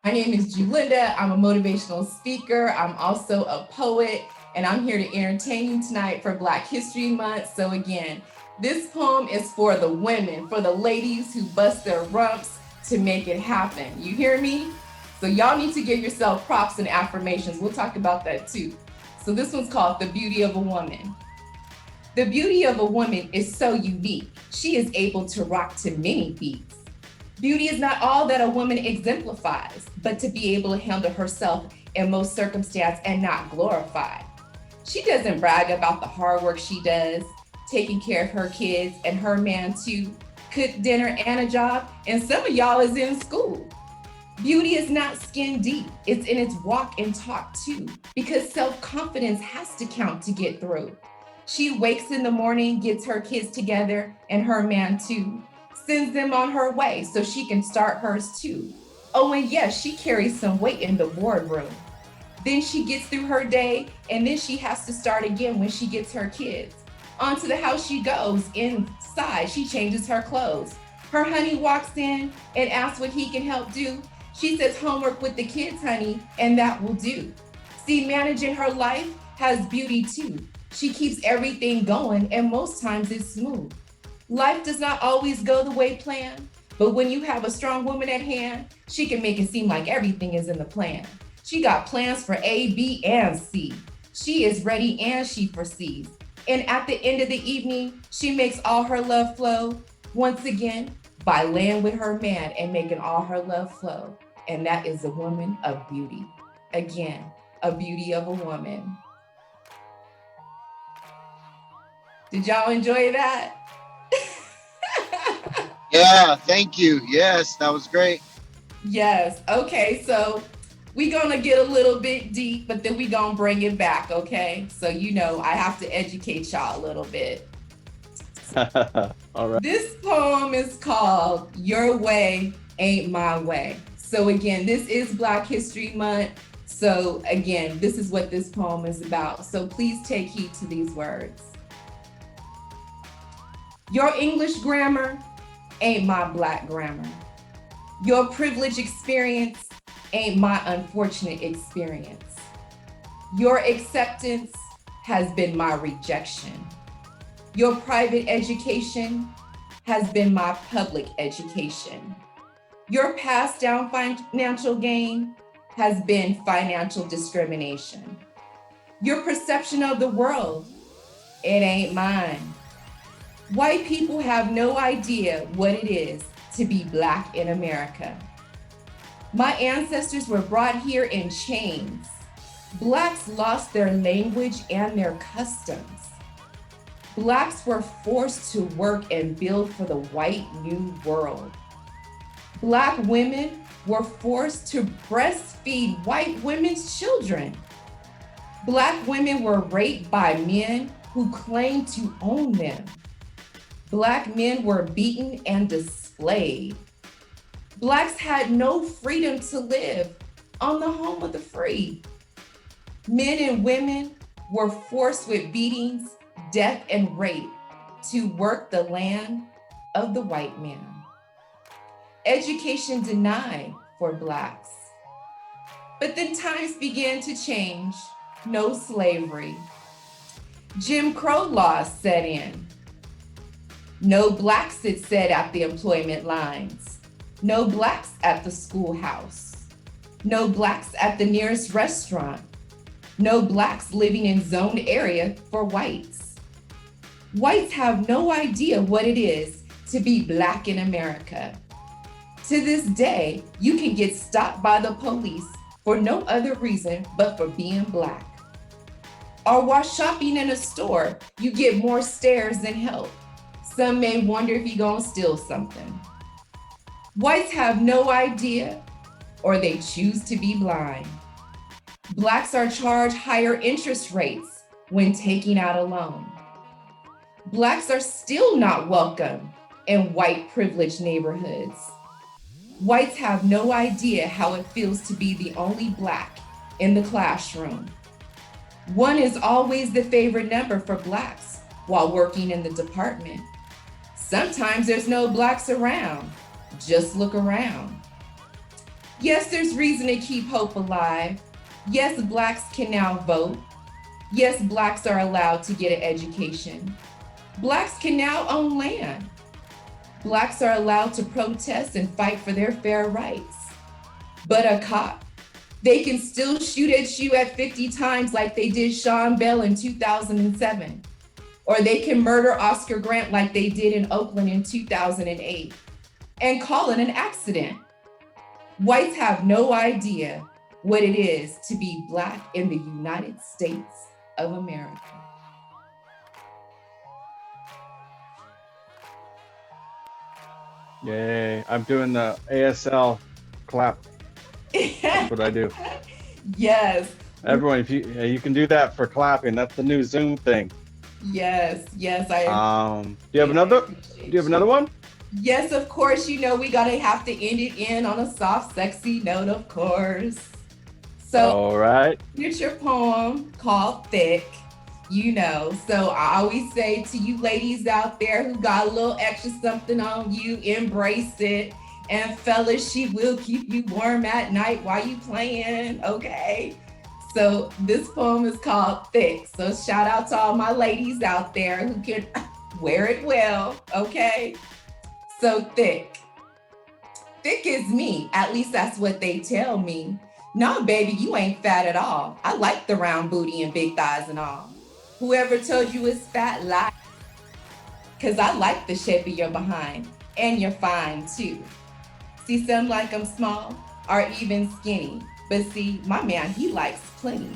My name is Julinda. I'm a motivational speaker. I'm also a poet, and I'm here to entertain you tonight for Black History Month. So, again, this poem is for the women, for the ladies who bust their rumps to make it happen. You hear me? So, y'all need to give yourself props and affirmations. We'll talk about that too. So, this one's called The Beauty of a Woman. The beauty of a woman is so unique. She is able to rock to many beats. Beauty is not all that a woman exemplifies, but to be able to handle herself in most circumstances and not glorify. She doesn't brag about the hard work she does, taking care of her kids and her man too, cook dinner and a job, and some of y'all is in school. Beauty is not skin deep, it's in its walk and talk too, because self confidence has to count to get through. She wakes in the morning, gets her kids together and her man too, sends them on her way so she can start hers too. Oh, and yes, she carries some weight in the boardroom. Then she gets through her day, and then she has to start again when she gets her kids. Onto the house she goes. Inside, she changes her clothes. Her honey walks in and asks what he can help do. She says, homework with the kids, honey, and that will do. See, managing her life has beauty too. She keeps everything going, and most times it's smooth. Life does not always go the way planned, but when you have a strong woman at hand, she can make it seem like everything is in the plan. She got plans for A, B, and C. She is ready and she foresees. And at the end of the evening, she makes all her love flow once again by laying with her man and making all her love flow. And that is a woman of beauty. Again, a beauty of a woman. Did y'all enjoy that? Yeah, thank you. Yes, that was great. Yes. Okay. So we gonna get a little bit deep, but then we gonna bring it back. Okay. So I have to educate y'all a little bit. All right. This poem is called "Your Way Ain't My Way." So again, this is Black History Month. So again, this is what this poem is about. So please take heed to these words. Your English grammar ain't my Black grammar. Your privileged experience ain't my unfortunate experience. Your acceptance has been my rejection. Your private education has been my public education. Your passed down financial gain has been financial discrimination. Your perception of the world, it ain't mine. White people have no idea what it is to be Black in America. My ancestors were brought here in chains. Blacks lost their language and their customs. Blacks were forced to work and build for the white new world. Black women were forced to breastfeed white women's children. Black women were raped by men who claimed to own them. Black men were beaten and displayed. Blacks had no freedom to live on the home of the free. Men and women were forced with beatings, death, and rape to work the land of the white man. Education denied for Blacks. But then times began to change. No slavery. Jim Crow laws set in. No Blacks, it said, at the employment lines. No Blacks at the schoolhouse. No Blacks at the nearest restaurant. No Blacks living in zoned area for whites. Whites have no idea what it is to be Black in America. To this day, you can get stopped by the police for no other reason but for being Black. Or while shopping in a store, you get more stares than help. Some may wonder if you're gonna steal something. Whites have no idea, or they choose to be blind. Blacks are charged higher interest rates when taking out a loan. Blacks are still not welcome in white privileged neighborhoods. Whites have no idea how it feels to be the only Black in the classroom. One is always the favorite number for Blacks while working in the department. Sometimes there's no Blacks around. Just look around. Yes, there's reason to keep hope alive. Yes, Blacks can now vote. Yes, Blacks are allowed to get an education. Blacks can now own land. Blacks are allowed to protest and fight for their fair rights. But a cop, they can still shoot at you at 50 times like they did Sean Bell in 2007. Or they can murder Oscar Grant like they did in Oakland in 2008 and call it an accident. Whites have no idea what it is to be Black in the United States of America. Yay. I'm doing the ASL clap. That's what I do. Yes. Everyone, if you can do that for clapping, that's the new Zoom thing. Yes. Do you have another? Do you have another one? Yes, of course. You know, we gotta have to end it in on a soft, sexy note, of course. So, all right. here's your poem called Thick. You know, so I always say to you ladies out there who got a little extra something on you, embrace it. And fellas, she will keep you warm at night while you playing, okay? So this poem is called Thick. So shout out to all my ladies out there who can wear it well, okay? So thick. Thick is me, at least that's what they tell me. No, baby, you ain't fat at all. I like the round booty and big thighs and all. Whoever told you it's fat, lie. Cause I like the shape of your behind, and you're fine too. See, some like I'm small or even skinny. But see, my man, he likes plenty.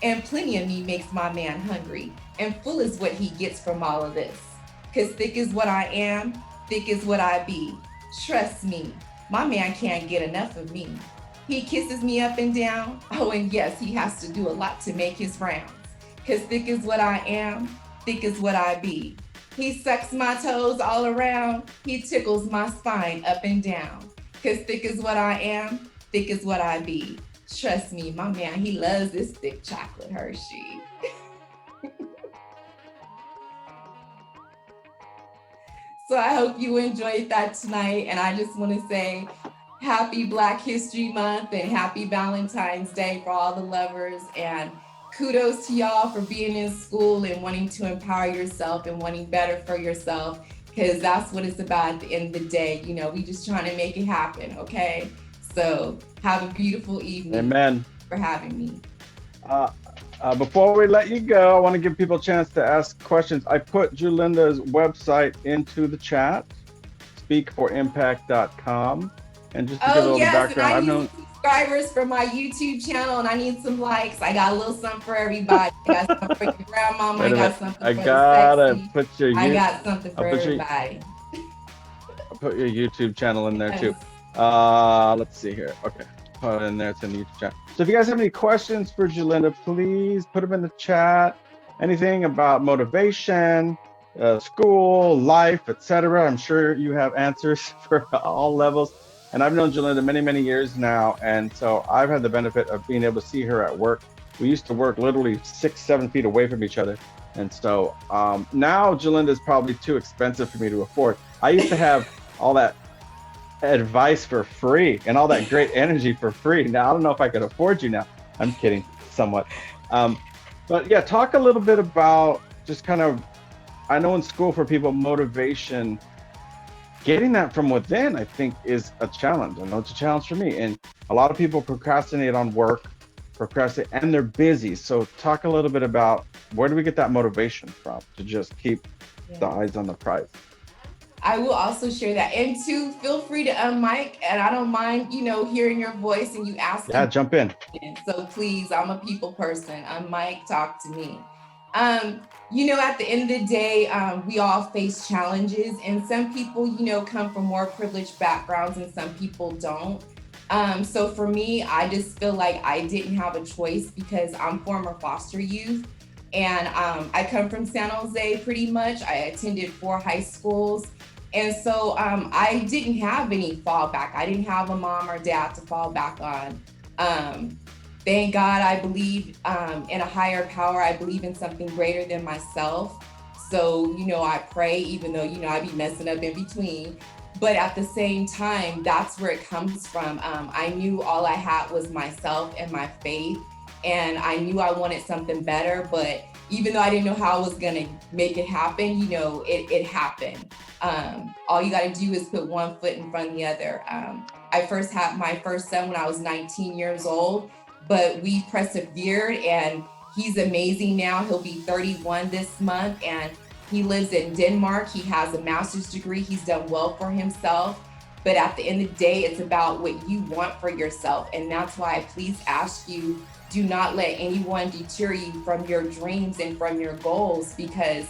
And plenty of me makes my man hungry. And full is what he gets from all of this. Cause thick is what I am, thick is what I be. Trust me, my man can't get enough of me. He kisses me up and down. Oh, and yes, he has to do a lot to make his rounds. Cause thick is what I am, thick is what I be. He sucks my toes all around. He tickles my spine up and down. Cause thick is what I am, thick is what I be. Trust me, my man, he loves this thick chocolate Hershey. So I hope you enjoyed that tonight. And I just want to say happy Black History Month and happy Valentine's Day for all the lovers. And kudos to y'all for being in school and wanting to empower yourself and wanting better for yourself, because that's what it's about at the end of the day. You know, we just trying to make it happen, okay? So have a beautiful evening. Amen. For having me. Before we let you go, I want to give people a chance to ask questions. I put Julinda's website into the chat, speakforimpact.com. And just to give a little background, I've known subscribers for my YouTube channel, and I need some likes. I got a little something for everybody. I got something for your grandmama. I got something for the sexy. I got something for everybody. I'll put your YouTube channel in there too. Let's see here. Okay, put it in there. It's in the YouTube channel. So if you guys have any questions for Julinda, please put them in the chat. Anything about motivation, school, life, etc. I'm sure you have answers for all levels. And I've known Julinda many, many years now. And so I've had the benefit of being able to see her at work. We used to work literally 6-7 feet away from each other. And so now Julinda is probably too expensive for me to afford. I used to have all that advice for free and all that great energy for free. Now, I don't know if I could afford you now. I'm kidding somewhat. But yeah, talk a little bit about just kind of, I know in school for people, motivation, getting that from within, I think, is a challenge. I know it's a challenge for me. And a lot of people procrastinate on work, and they're busy. So talk a little bit about where do we get that motivation from to just keep the eyes on the prize? I will also share that. And two, feel free to unmic, and I don't mind, hearing your voice and you ask. Yeah, jump in. So please, I'm a people person. Unmic, talk to me. At the end of the day, we all face challenges, and some people, come from more privileged backgrounds and some people don't. So for me, I just feel like I didn't have a choice because I'm former foster youth, and I come from San Jose pretty much. I attended 4 high schools. And so I didn't have any fallback. I didn't have a mom or dad to fall back on. Thank God I believe in a higher power. I believe in something greater than myself. So, I pray, even though, I be messing up in between. But at the same time, that's where it comes from. I knew all I had was myself and my faith, and I knew I wanted something better. But even though I didn't know how I was gonna make it happen, it happened. All you gotta do is put one foot in front of the other. I first had my first son when I was 19 years old, but we persevered, and he's amazing now. He'll be 31 this month, and he lives in Denmark. He has a master's degree. He's done well for himself. But at the end of the day, it's about what you want for yourself. And that's why I please ask you, do not let anyone deter you from your dreams and from your goals, because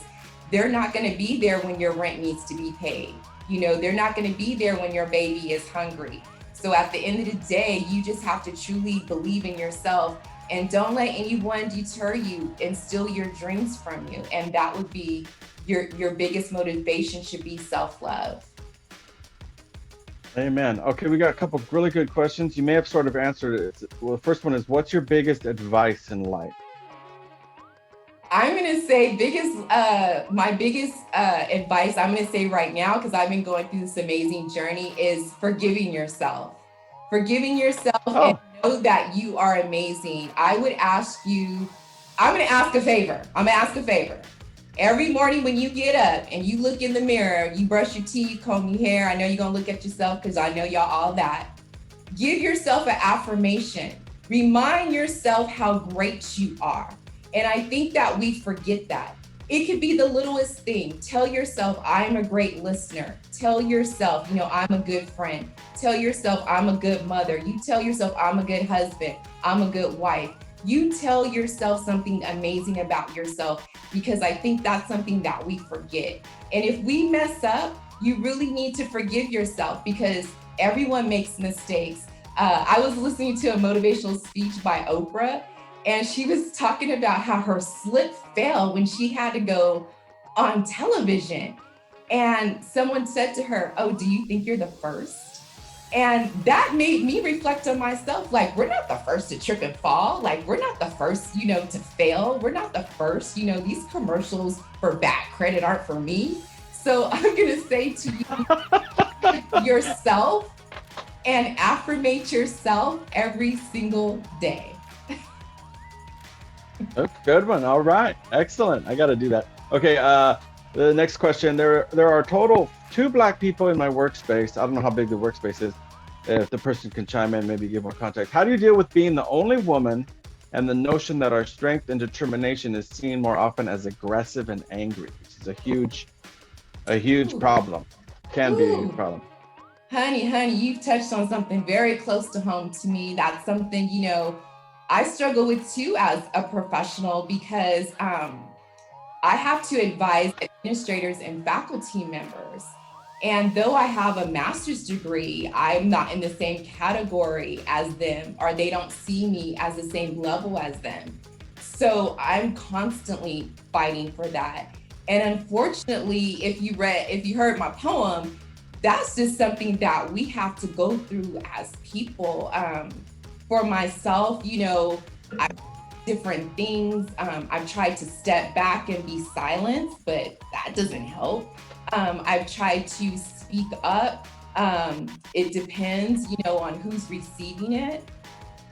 they're not going to be there when your rent needs to be paid. They're not going to be there when your baby is hungry. So at the end of the day, you just have to truly believe in yourself, and don't let anyone deter you and steal your dreams from you. And that would be your biggest motivation, should be self-love. Amen. Okay, we got a couple of really good questions. You may have sort of answered it. Well, the first one is, what's your biggest advice in life? I'm gonna say my biggest advice, I'm gonna say right now, because I've been going through this amazing journey, is forgiving yourself. Forgiving yourself and know that you are amazing. I'm gonna ask a favor. Every morning when you get up and you look in the mirror, you brush your teeth, comb your hair. I know you're gonna look at yourself, because I know y'all all that. Give yourself an affirmation. Remind yourself how great you are. And I think that we forget that. It could be the littlest thing. Tell yourself, I'm a great listener. Tell yourself, I'm a good friend. Tell yourself, I'm a good mother. You tell yourself, I'm a good husband. I'm a good wife. You tell yourself something amazing about yourself, because I think that's something that we forget. And if we mess up, you really need to forgive yourself, because everyone makes mistakes. I was listening to a motivational speech by Oprah, and she was talking about how her slip fell when she had to go on television. And someone said to her, "Oh, do you think you're the first?" And that made me reflect on myself. Like, we're not the first to trip and fall. Like, we're not the first, to fail. We're not the first. These commercials for bad credit aren't for me. So I'm going to say to you, yourself, and affirmate yourself every single day. That's a good one. All right. Excellent. I got to do that. Okay. The next question. There are total 2 Black people in my workspace. I don't know how big the workspace is. If the person can chime in, maybe give more context. How do you deal with being the only woman, and the notion that our strength and determination is seen more often as aggressive and angry, which is a huge problem. Can be a huge problem. Honey, you've touched on something very close to home to me. That's something, I struggle with too as a professional, because I have to advise administrators and faculty members. And though I have a master's degree, I'm not in the same category as them, or they don't see me as the same level as them. So I'm constantly fighting for that. And unfortunately, if you heard my poem, that's just something that we have to go through as people. For myself, I different things. I've tried to step back and be silent, but that doesn't help. I've tried to speak up. It depends, on who's receiving it.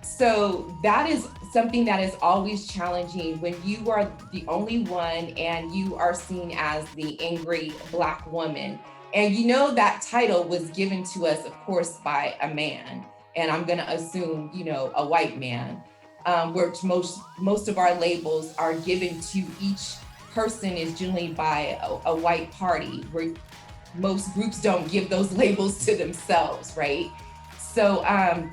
So that is something that is always challenging when you are the only one and you are seen as the angry Black woman. And that title was given to us, of course, by a man. And I'm going to assume, a white man. Which most of our labels are given to each person is generally by a white party, where most groups don't give those labels to themselves, right? So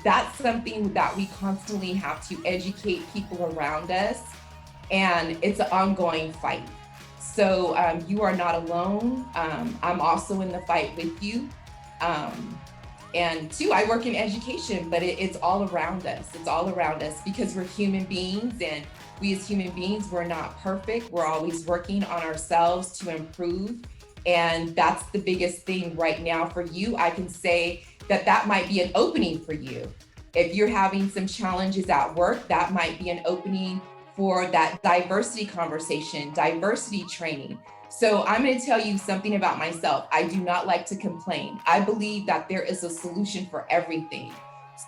that's something that we constantly have to educate people around us, and it's an ongoing fight. So you are not alone. I'm also in the fight with you. And 2, I work in education, but it's all around us. It's all around us, because we're human beings, and we as human beings, we're not perfect. We're always working on ourselves to improve. And that's the biggest thing right now for you. I can say that might be an opening for you. If you're having some challenges at work, that might be an opening for that diversity conversation, diversity training. So I'm going to tell you something about myself. I do not like to complain. I believe that there is a solution for everything.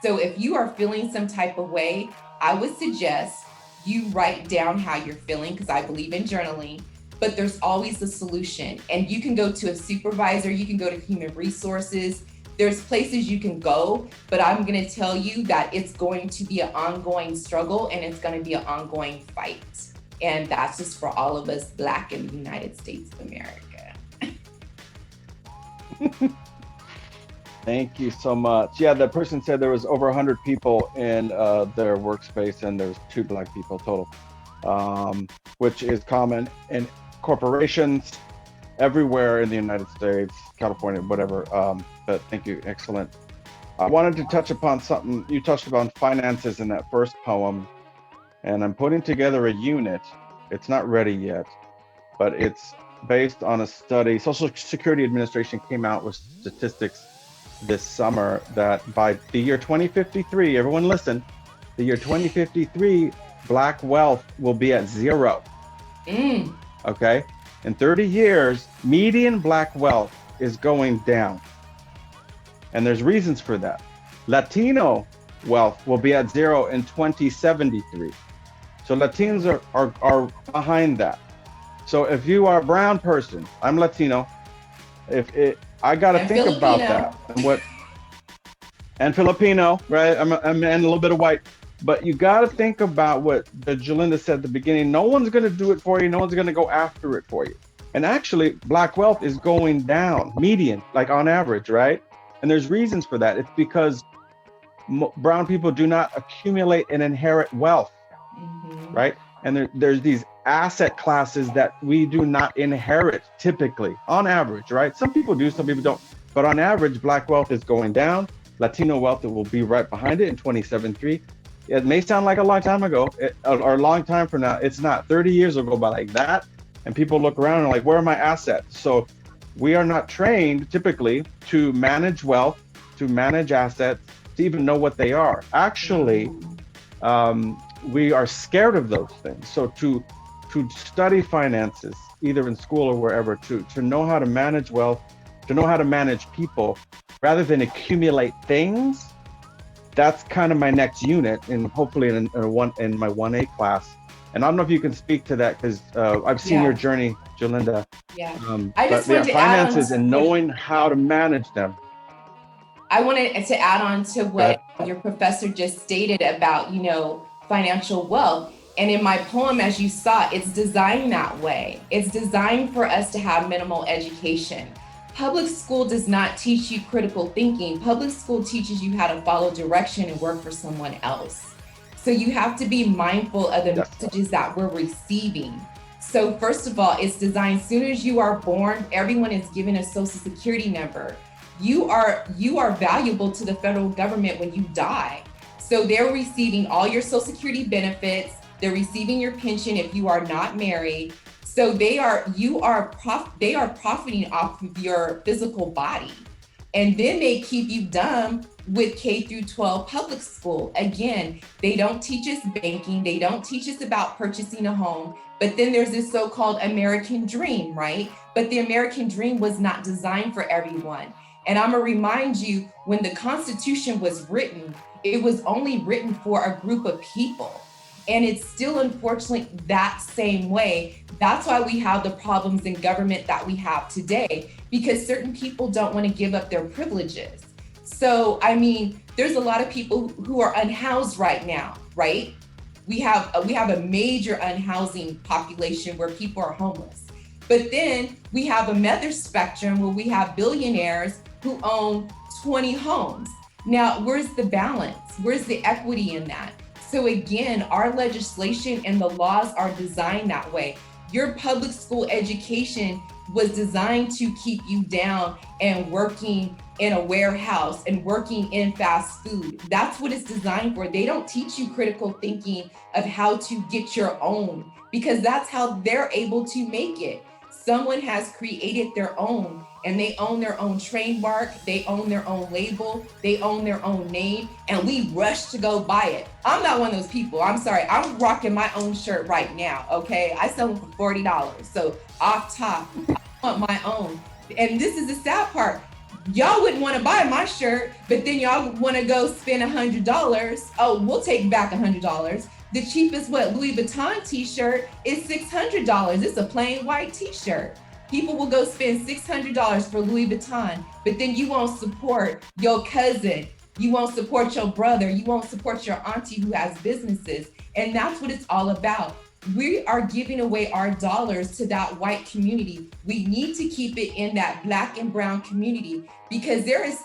So if you are feeling some type of way, I would suggest you write down how you're feeling, because I believe in journaling, but there's always a solution. And you can go to a supervisor, you can go to human resources. There's places you can go, but I'm going to tell you that it's going to be an ongoing struggle and it's going to be an ongoing fight. And that's just for all of us Black in the United States of America. Thank you so much. Yeah, the person said there was over 100 people in their workspace and there's 2 Black people total, which is common in corporations everywhere in the United States, California, whatever. But thank you, excellent. I wanted to touch upon something. You touched upon finances in that first poem, and I'm putting together a unit. It's not ready yet, but it's based on a study. Social Security Administration came out with statistics this summer that by the year 2053, everyone listen, the year 2053, Black wealth will be at 0. Okay? In 30 years, median Black wealth is going down. And there's reasons for that. Latino wealth will be at 0 in 2073. So Latinos are behind that. So if you are a brown person, I'm Latino, I got to think Filipino. about that. And Filipino, right? I'm and a little bit of white. But you got to think about what Julinda said at the beginning. No one's going to do it for you. No one's going to go after it for you. And actually, Black wealth is going down, median, like on average, right? And there's reasons for that. It's because brown people do not accumulate and inherit wealth, right? And there's these asset classes that we do not inherit typically, on average, right? Some people do, some people don't. But on average, Black wealth is going down. Latino wealth will be right behind it in 2073. It may sound like a long time ago, or a long time from now. It's not. 30 years will go by like that, and people look around and are like, where are my assets? So we are not trained typically to manage wealth, to manage assets, to even know what they are. Actually, we are scared of those things. So to study finances, either in school or wherever, to know how to manage wealth, to know how to manage people, rather than accumulate things. That's kind of my next unit, and hopefully in my 1A class. And I don't know if you can speak to that, because I've seen your journey, Julinda. Yeah. I just wanted to finances and knowing how to manage them. I wanted to add on to what your professor just stated about, financial wealth. And in my poem, as you saw, it's designed that way. It's designed for us to have minimal education. Public school does not teach you critical thinking. Public school teaches you how to follow direction and work for someone else. So you have to be mindful of the messages that we're receiving. So first of all, it's designed, as soon as you are born, everyone is given a social security number. You are valuable to the federal government when you die. So they're receiving all your social security benefits. They're receiving your pension if you are not married. So they are profiting off of your physical body. And then they keep you dumb with K through 12 public school. Again, they don't teach us banking. They don't teach us about purchasing a home. But then there's this so-called American dream, right? But the American dream was not designed for everyone. And I'm gonna remind you, when the Constitution was written, it was only written for a group of people. And it's still, unfortunately, that same way. That's why we have the problems in government that we have today, because certain people don't want to give up their privileges. So, there's a lot of people who are unhoused right now, right? We have a major unhousing population where people are homeless. But then we have another spectrum where we have billionaires who own 20 homes. Now, where's the balance? Where's the equity in that? So again, our legislation and the laws are designed that way. Your public school education was designed to keep you down and working in a warehouse and working in fast food. That's what it's designed for. They don't teach you critical thinking of how to get your own, because that's how they're able to make it. Someone has created their own, and they own their own trademark, they own their own label, they own their own name, and we rush to go buy it. I'm not one of those people. I'm sorry. I'm rocking my own shirt right now. Okay. I sell them for $40. So off top, I want my own. And this is the sad part. Y'all wouldn't want to buy my shirt, but then y'all want to go spend $100. Oh, we'll take back $100. The cheapest Louis Vuitton t-shirt is $600. It's a plain white t-shirt. People will go spend $600 for Louis Vuitton, but then you won't support your cousin. You won't support your brother. You won't support your auntie who has businesses. And that's what it's all about. We are giving away our dollars to that white community. We need to keep it in that Black and brown community, because there is,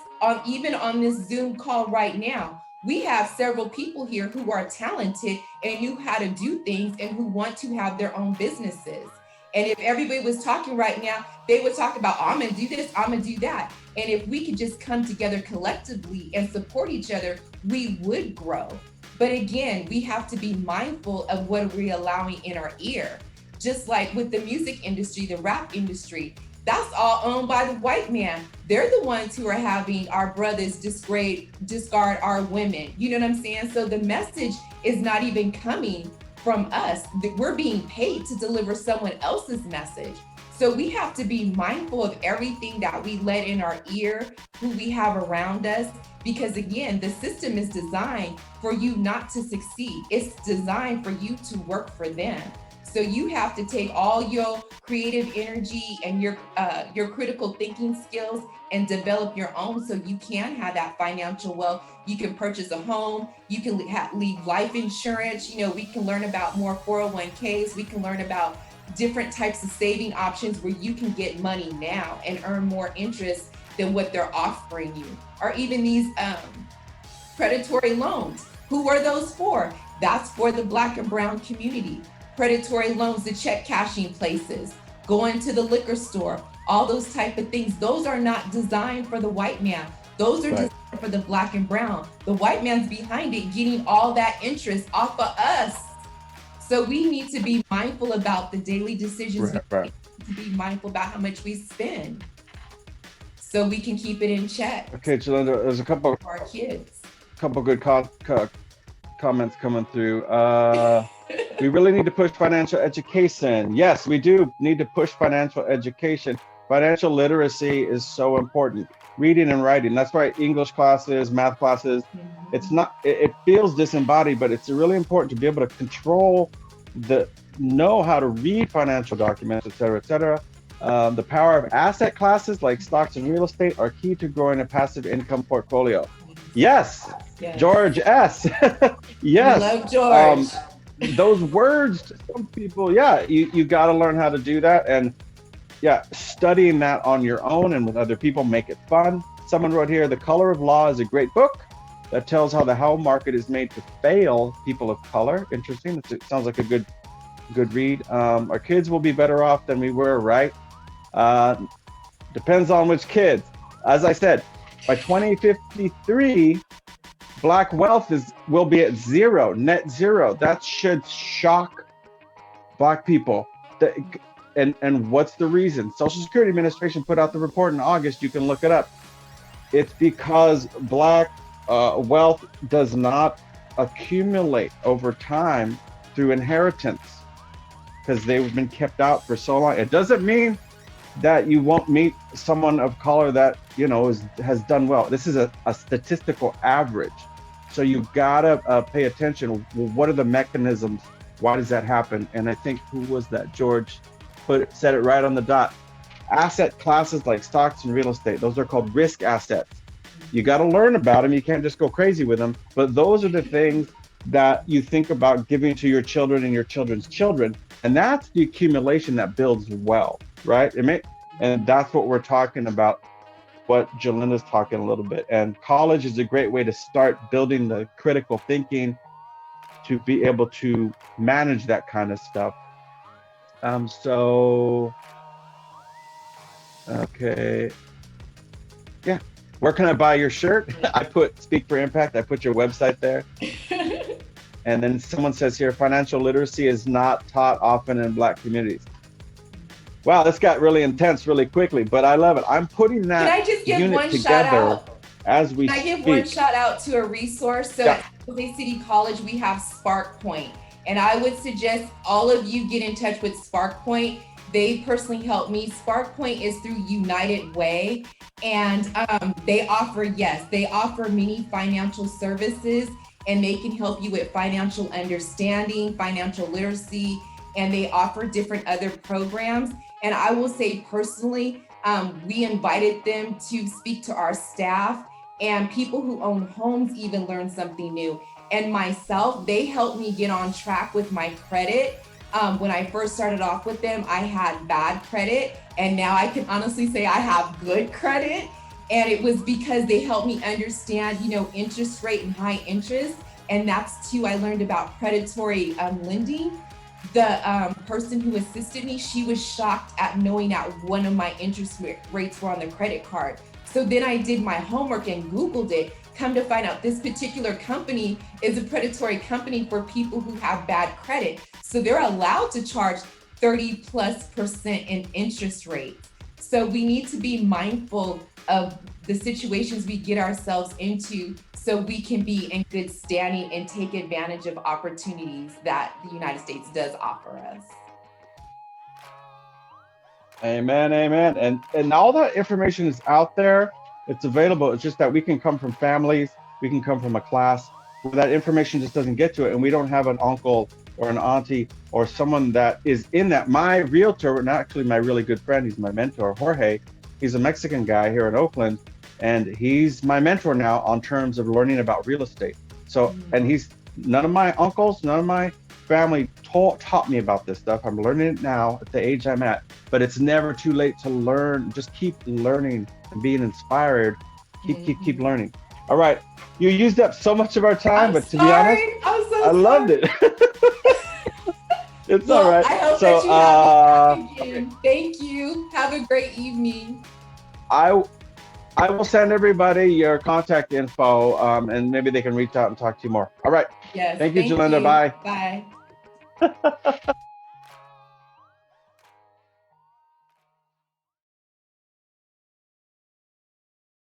even on this Zoom call right now, we have several people here who are talented and knew how to do things and who want to have their own businesses. And if everybody was talking right now, they would talk about, oh, I'm gonna do this, I'm gonna do that. And if we could just come together collectively and support each other, we would grow. But again, we have to be mindful of what we're allowing in our ear. Just like with the music industry, the rap industry, that's all owned by the white man. They're the ones who are having our brothers discard our women. You know what I'm saying? So the message is not even coming from us. We're being paid to deliver someone else's message. So we have to be mindful of everything that we let in our ear, who we have around us, because again, the system is designed for you not to succeed. It's designed for you to work for them. So you have to take all your creative energy and your critical thinking skills and develop your own, so you can have that financial wealth. You can purchase a home, you can leave life insurance, we can learn about more 401ks, we can learn about different types of saving options where you can get money now and earn more interest than what they're offering you. Or even these predatory loans. Who are those for? That's for the Black and brown community. Predatory loans, the check cashing places, going to the liquor store, all those type of things. Those are not designed for the white man. Those are designed for the Black and brown. The white man's behind it, getting all that interest off of us. So we need to be mindful about the daily decisions. We need to be mindful about how much we spend, so we can keep it in check. Okay, Julinda, there's a couple for our kids. Couple good comments coming through. We really need to push financial education. Yes, we do need to push financial education. Financial literacy is so important. Reading and writing. That's why English classes, math classes, it's not, it feels disembodied, but it's really important to be able to control know how to read financial documents, et cetera, et cetera. The power of asset classes like stocks and real estate are key to growing a passive income portfolio. Yes, George S. Yes. I love George. Those words, to some people, you got to learn how to do that. And studying that on your own and with other people, make it fun. Someone wrote here, The Color of Law is a great book that tells how the home market is made to fail people of color. Interesting. It sounds like a good read. Our kids will be better off than we were, right? Depends on which kids. As I said, by 2053, Black wealth will be at zero, net zero. That should shock Black people. And what's the reason? Social Security Administration put out the report in August. You can look it up. It's because Black wealth does not accumulate over time through inheritance, because they've been kept out for so long. It doesn't mean that you won't meet someone of color that has done well. This is a statistical average. So you gotta pay attention. Well, what are the mechanisms? Why does that happen? And I think, who was that? George said it right on the dot. Asset classes like stocks and real estate, those are called risk assets. You got to learn about them. You can't just go crazy with them. But those are the things that you think about giving to your children and your children's children. And that's the accumulation that builds wealth, right? And that's what we're talking about, what Julinda's talking a little bit. And college is a great way to start building the critical thinking to be able to manage that kind of stuff. Okay. Yeah. Where can I buy your shirt? I put Speak for Impact. I put your website there. And then someone says here, financial literacy is not taught often in Black communities. Wow, this got really intense really quickly, but I love it. I'm putting Can that I just give unit one shout together out? as we Can I give one speak. shout out to a resource? So Yeah. at San Jose City College, we have Spark Point. And I would suggest all of you get in touch with Spark Point. They personally helped me. Spark Point is through United Way. And they offer, yes, they offer many financial services, and they can help you with financial understanding, financial literacy, and they offer different other programs. And I will say personally, we invited them to speak to our staff, and people who own homes even learn something new. And myself, they helped me get on track with my credit. When I first started off with them, I had bad credit, and now I can honestly say I have good credit. And it was because they helped me understand, interest rate and high interest. And that's too, I learned about predatory lending. The person who assisted me, she was shocked at knowing that one of my interest rates were on the credit card. So then I did my homework and Googled it. Come to find out, this particular company is a predatory company for people who have bad credit. So they're allowed to charge 30+% in interest rates. So we need to be mindful of the situations we get ourselves into so we can be in good standing and take advantage of opportunities that the United States does offer us. Amen, amen. And all that information is out there. It's available. It's just that we can come from families, we can come from a class where that information just doesn't get to it, and we don't have an uncle or an auntie or someone that is in that. My realtor, and actually my really good friend, he's my mentor, Jorge. He's a Mexican guy here in Oakland, and he's my mentor now on terms of learning about real estate. So, and he's none of my uncles, none of my family taught me about this stuff. I'm learning it now at the age I'm at, but it's never too late to learn. Just keep learning and being inspired. Keep learning. All right, you used up so much of our time, but to be honest, I loved it. It's all right. I hope So, that you have me back again. Thank you. Have a great evening. I will send everybody your contact info, and maybe they can reach out and talk to you more. All right. Yes. Thank you, Julinda. Bye. Bye.